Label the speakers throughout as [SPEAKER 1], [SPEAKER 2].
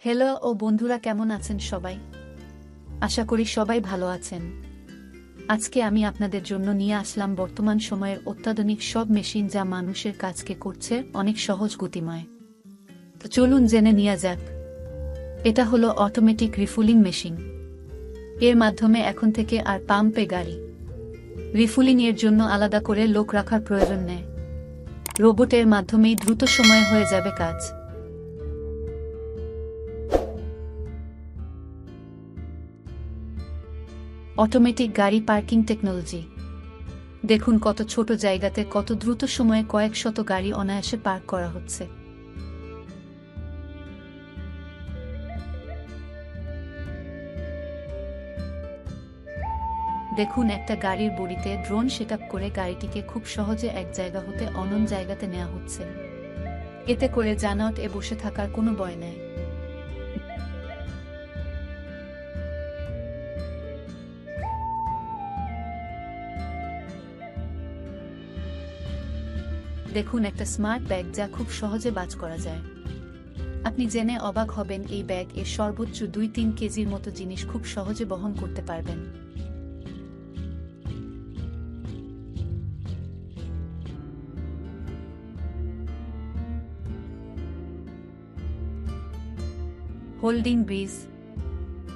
[SPEAKER 1] Hello ও বন্ধুরা, কেমন আছেন সবাই? আশা করি সবাই ভালো আছেন। আজকে আমি আপনাদের জন্য নিয়ে আসলাম বর্তমান সময়ের অত্যাধুনিক সব মেশিন যা মানুষের কাজকে করছে অনেক সহজ গতিময়। তো চলুন জেনে নেওয়া যাক। এটা হলো অটোমেটিক রিফুলিং মেশিন। এর মাধ্যমে এখন থেকে আর পাম্পে গাড়ি রিফুলিং এর জন্য আলাদা করে লোক রাখার প্রয়োজন নেই। রোবটের মাধ্যমেই দ্রুত সময়ে হয়ে যাবে কাজ। অটোমেটিক গাড়ি পার্কিং টেকনোলজি। দেখুন কত ছোট জায়গাতে কত দ্রুত সময়ে কয়েক শত গাড়ি অনায়াসে পার্ক করা হচ্ছে। দেখুন একটা গাড়ির বডিতে ড্রোন সেটআপ করে গাড়িটিকে খুব সহজে এক জায়গা হতে অন্য জায়গাতে নেওয়া হচ্ছে। এতে করে যানজট এ বসে থাকার কোনো ভয় নেই। দেখুন একটা স্মার্ট ব্যাগ যা খুব সহজে বাজ করা যায়। আপনি জেনে অবাক হবেন এই ব্যাগ এর সর্বোচ্চ 2-3 কেজির মতো জিনিস খুব সহজে বহন করতে পারবেন। Holding bridge.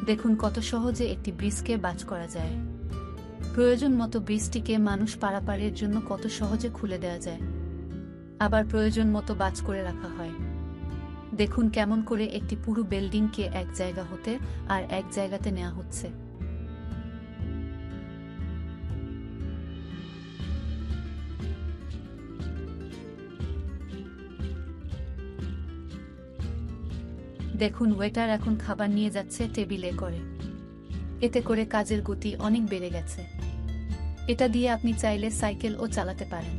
[SPEAKER 1] দেখুন কত সহজে একটি ব্রিজকে বাজ করা যায়। প্রয়োজন মতো ব্রিজটিকে মানুষ পারাপারের জন্য কত সহজে খুলে দেওয়া যায়, আবার প্রয়োজন মতো বাজ করে রাখা হয়। দেখুন কেমন করে একটি পুরো বিল্ডিংকে এক জায়গা হতে আর এক জায়গাতে নেওয়া হচ্ছে। দেখুন ওয়েটার এখন খাবার নিয়ে যাচ্ছে টেবিলে করে। এতে করে কাজের গতি অনেক বেড়ে গেছে। এটা দিয়ে আপনি চাইলে সাইকেলও চালাতে পারেন।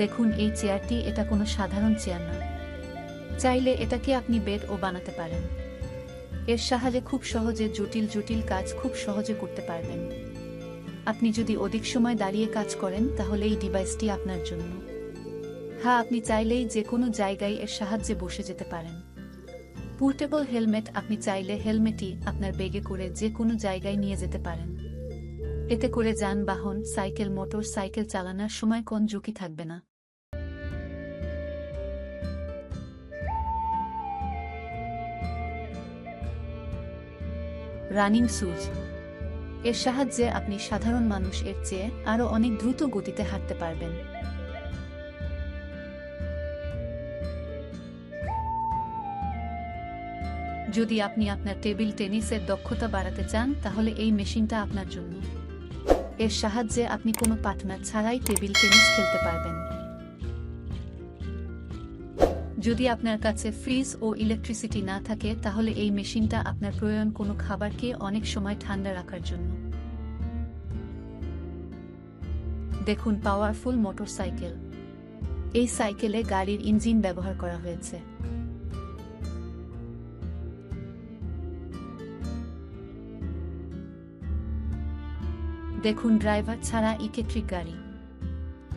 [SPEAKER 1] দেখুন এই চেয়ারটি, এটা কোনো সাধারণ চেয়ার না। চাইলে এটাকে আপনি বেডও বানাতে পারেন। এর সাহায্যে খুব সহজে জটিল জটিল কাজ খুব সহজে করতে পারবেন। আপনি যদি অধিক সময় দাঁড়িয়ে কাজ করেন তাহলে এই ডিভাইসটি আপনার জন্য। হ্যাঁ, আপনি চাইলেই যে কোনো জায়গায় এর সাহায্যে বসে যেতে পারেন। পোর্টেবল হেলমেট, আপনি চাইলে হেলমেটই আপনার ব্যাগে করে যে কোনো জায়গায় নিয়ে যেতে পারেন। এতে করে যানবাহন, সাইকেল, মোটর সাইকেল চালানোর সময় কোন ঝুঁকি থাকবে না। রানিং সুজ। এর সাহায্যে আপনি সাধারণ মানুষ এর চেয়ে আরও অনেক দ্রুত গতিতে হাঁটতে পারবেন। যদি আপনি আপনার টেবিল টেনিসের দক্ষতা বাড়াতে চান তাহলে এই মেশিনটা আপনার জন্য। এর সাহায্যে আপনি কোনো পার্টনার ছাড়াই টেবিল টেনিস খেলতে পারবেন। যদি আপনার কাছে ফ্রিজ ও ইলেকট্রিসিটি না থাকে তাহলে এই মেশিনটা আপনার প্রয়োজন কোনো খাবারকে অনেক সময় ঠান্ডা রাখার জন্য। দেখুন পাওয়ারফুল মোটরসাইকেল। এই সাইকেলে গাড়ির ইঞ্জিন ব্যবহার করা হয়েছে। দেখুন ড্রাইভার ছাড়া ইলেকট্রিক গাড়ি,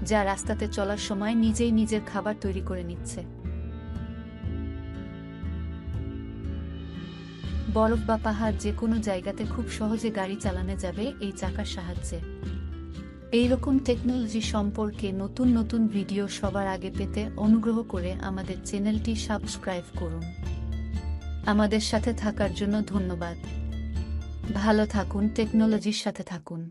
[SPEAKER 1] যা রাস্তাতে চলার সময় নিজেই নিজের খাবার তৈরি করে নিচ্ছে। বরফ বা পাহাড় যে কোনো জায়গাতে খুব সহজে গাড়ি চালানো যাবে এই চাকার সাহায্যে। এইরকম টেকনোলজি সম্পর্কে নতুন নতুন ভিডিও সবার আগে পেতে অনুগ্রহ করে আমাদের চ্যানেলটি সাবস্ক্রাইব করুন। আমাদের সাথে থাকার জন্য ধন্যবাদ। ভালো থাকুন, টেকনোলজির সাথে থাকুন।